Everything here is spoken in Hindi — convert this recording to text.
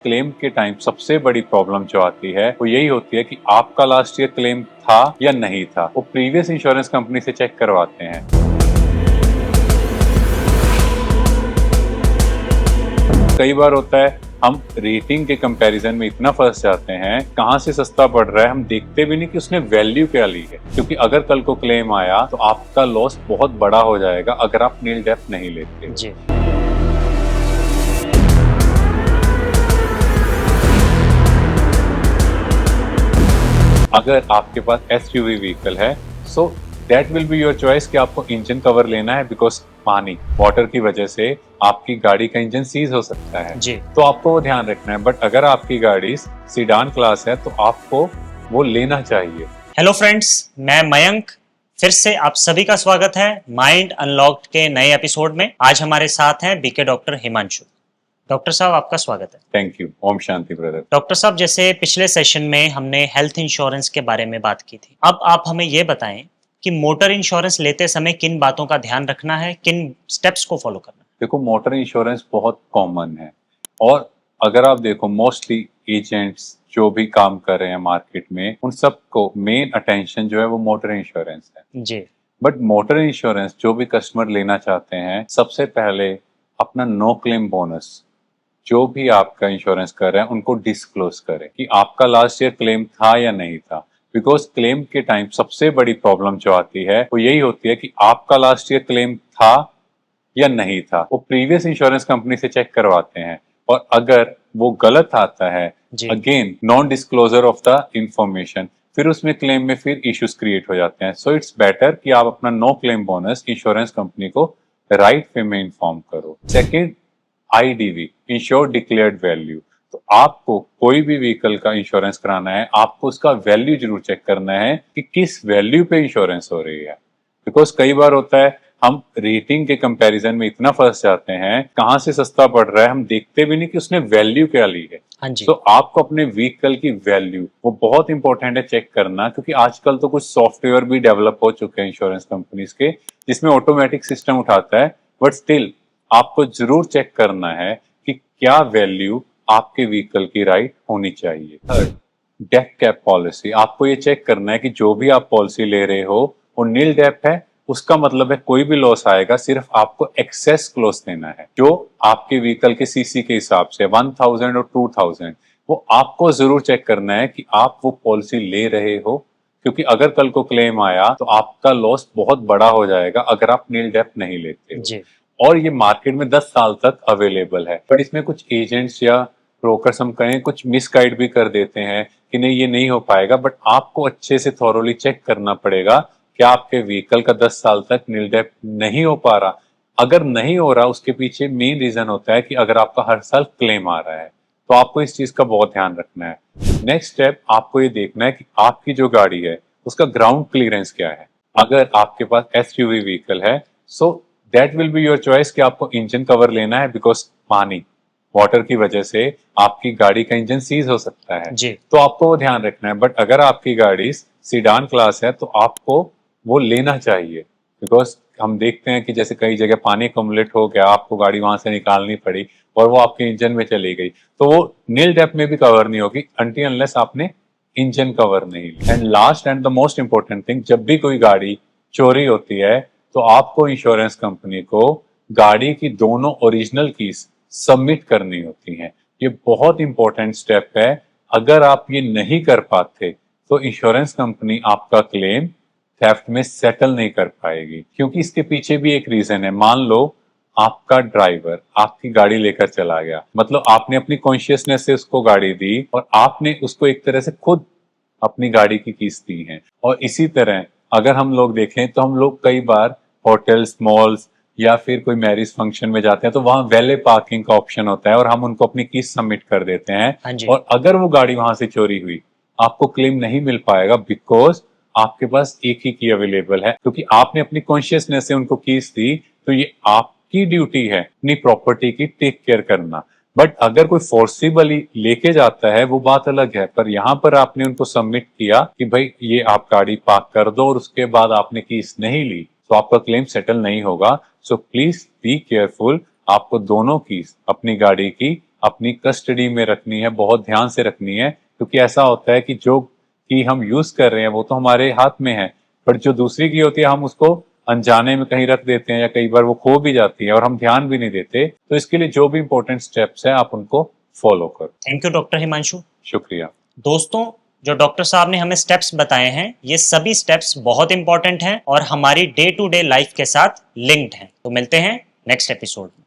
क्लेम के टाइम सबसे बड़ी प्रॉब्लम जो आती है वो यही होती है कि आपका लास्ट ईयर क्लेम था या नहीं था। वो प्रीवियस इंश्योरेंस कंपनी से चेक करवाते हैं। कई बार होता है हम रेटिंग के कंपैरिजन में इतना फंस जाते हैं, कहाँ से सस्ता पड़ रहा है हम देखते भी नहीं कि उसने वैल्यू क्या ली है, क्योंकि अगर कल को क्लेम आया तो आपका लॉस बहुत बड़ा हो जाएगा अगर आप नील डेप्थ नहीं लेते जी। अगर आपके पास एसयूवी व्हीकल है so that will be your choice कि आपको इंजन कवर लेना है, बिकॉज पानी वाटर की वजह से आपकी गाड़ी का इंजन सीज हो सकता है जी। तो आपको वो ध्यान रखना है। बट अगर आपकी गाड़ी सीडान क्लास है तो आपको वो लेना चाहिए। हेलो फ्रेंड्स, मैं मयंक, फिर से आप सभी का स्वागत है माइंड अनलॉक्ड के नए एपिसोड में। आज हमारे साथ हैं बीके डॉक्टर हिमांशु। डॉक्टर साहब, आपका स्वागत है। Thank you. Om Shanti brother. Doctor साहब, जैसे पिछले सेशन में हमने हेल्थ इंश्योरेंस के बारे में बात की थी, अब आप हमें ये बताएं कि मोटर इंश्योरेंस लेते समय किन बातों का ध्यान रखना है, किन स्टेप्स को फॉलो करना है। देखो, मोटर इंश्योरेंस बहुत कॉमन है और अगर आप देखो मोस्टली एजेंट्स जो भी काम कर रहे हैं मार्केट में, उन सबको मेन अटेंशन जो है वो मोटर इंश्योरेंस है जी। बट मोटर इंश्योरेंस जो भी कस्टमर लेना चाहते हैं, सबसे पहले अपना नो क्लेम बोनस जो भी आपका इंश्योरेंस कर रहे हैं उनको डिस्क्लोज करें कि आपका लास्ट ईयर क्लेम था या नहीं था। बिकॉज क्लेम के टाइम सबसे बड़ी प्रॉब्लम जो आती है वो यही होती है कि आपका लास्ट ईयर क्लेम था या नहीं था। वो प्रीवियस इंश्योरेंस कंपनी से चेक करवाते हैं और अगर वो गलत आता है, again non disclosure of the information, फिर उसमें क्लेम में फिर इश्यूज क्रिएट हो जाते हैं। सो इट्स बेटर कि आप अपना no claim bonus insurance company को राइट वे में इन्फॉर्म करो। Second, IDV, insured declared value. तो आपको कोई भी व्हीकल का इंश्योरेंस कराना है, आपको उसका वैल्यू जरूर चेक करना है कि किस वैल्यू पे इंश्योरेंस हो रही है। बिकॉज कई बार होता है हम रेटिंग के कंपैरिजन में इतना फंस जाते हैं, कहाँ से सस्ता पड़ रहा है हम देखते भी नहीं कि उसने वैल्यू क्या ली है। तो आपको अपने व्हीकल की वैल्यू वो बहुत इंपॉर्टेंट है चेक करना, क्योंकि आजकल तो कुछ सॉफ्टवेयर भी डेवलप हो चुके हैं इंश्योरेंस कंपनीज के जिसमें ऑटोमेटिक सिस्टम उठाता है, बट स्टिल आपको जरूर चेक करना है कि क्या वैल्यू आपके व्हीकल की राइट होनी चाहिए। Third, death cap policy. आपको ये चेक करना है कि जो भी आप पॉलिसी ले रहे हो वो नील डेथ है, उसका मतलब है कोई भी लॉस आएगा सिर्फ आपको एक्सेस क्लोज देना है जो आपके व्हीकल के सीसी के हिसाब से 1000 और 2000, वो आपको जरूर चेक करना है कि आप वो पॉलिसी ले रहे हो, क्योंकि अगर कल को क्लेम आया तो आपका लॉस बहुत बड़ा हो जाएगा अगर आप नील डेथ नहीं लेते हो जी। और ये मार्केट में 10 साल तक अवेलेबल है, बट इसमें कुछ एजेंट्स या ब्रोकर्स हम कहें कुछ मिसगाइड भी कर देते हैं कि नहीं ये नहीं हो पाएगा। बट आपको अच्छे से थॉरोली चेक करना पड़ेगा कि आपके व्हीकल का 10 साल तक नील डेथ नहीं हो पा रहा। अगर नहीं हो रहा उसके पीछे मेन रीजन होता है कि अगर आपका हर साल क्लेम आ रहा है, तो आपको इस चीज का बहुत ध्यान रखना है। नेक्स्ट स्टेप, आपको ये देखना है कि आपकी जो गाड़ी है उसका ग्राउंड क्लियरेंस क्या है। अगर आपके पास एसयूवी व्हीकल है so that will be your choice कि आपको इंजन कवर लेना है, बिकॉज पानी वाटर की वजह से आपकी गाड़ी का इंजन सीज हो सकता है जी। तो आपको वो ध्यान रखना है। बट अगर आपकी गाड़ी सीडान क्लास है तो आपको वो लेना चाहिए, बिकॉज हम देखते हैं कि जैसे कई जगह पानी कम्युलेट हो गया, आपको गाड़ी वहां से निकालनी पड़ी और वो आपके इंजन में चली गई, तो वो नील डेप्थ में भी कवर नहीं होगी अनटिल अनलेस आपने इंजन कवर नहीं लिया। And last and the most important thing, जब भी कोई गाड़ी चोरी होती है तो आपको इंश्योरेंस कंपनी को गाड़ी की दोनों ओरिजिनल कीज सबमिट करनी होती हैं। ये बहुत इंपॉर्टेंट स्टेप है। अगर आप ये नहीं कर पाते तो इंश्योरेंस कंपनी आपका क्लेम थेफ्ट में सेटल नहीं कर पाएगी, क्योंकि इसके पीछे भी एक रीजन है। मान लो आपका ड्राइवर आपकी गाड़ी लेकर चला गया, मतलब आपने अपनी कॉन्शियसनेस से उसको गाड़ी दी और आपने उसको एक तरह से खुद अपनी गाड़ी की कीज दी है। और इसी तरह अगर हम लोग देखें तो हम लोग कई बार होटल्स, मॉल्स या फिर कोई मैरिज फंक्शन में जाते हैं तो वहां वैले पार्किंग का ऑप्शन होता है और हम उनको अपनी कीज सबमिट कर देते हैं। और अगर वो गाड़ी वहां से चोरी हुई, आपको क्लेम नहीं मिल पाएगा, बिकॉज आपके पास एक ही की अवेलेबल है, क्योंकि आपने अपनी कॉन्शियसनेस से उनको कीज दी। तो ये आपकी ड्यूटी है अपनी प्रॉपर्टी की टेक केयर करना। बट अगर कोई फोर्सिबली लेके जाता है वो बात अलग है, पर यहाँ पर आपने उनको सबमिट किया कि भाई ये आप गाड़ी पार्क कर दो और उसके बाद आपने कीज नहीं ली, तो आपका क्लेम सेटल नहीं होगा। सो प्लीज बी केयरफुल, आपको दोनों कीज अपनी गाड़ी की अपनी कस्टडी में रखनी है, बहुत ध्यान से रखनी है, क्योंकि ऐसा होता है कि जो की हम यूज कर रहे हैं वो तो हमारे हाथ में है, पर जो दूसरी की होती है हम उसको अनजाने में कहीं रख देते हैं या कई बार वो खो भी जाती है और हम ध्यान भी नहीं देते। तो इसके लिए जो भी इंपॉर्टेंट स्टेप्स हैं आप उनको फॉलो करो। Thank you doctor Himanshu. शुक्रिया। दोस्तों, जो डॉक्टर साहब ने हमें स्टेप्स बताए हैं, ये सभी स्टेप्स बहुत इंपॉर्टेंट हैं और हमारी डे टू डे लाइफ के साथ लिंक्ड हैं। तो मिलते हैं नेक्स्ट एपिसोड में।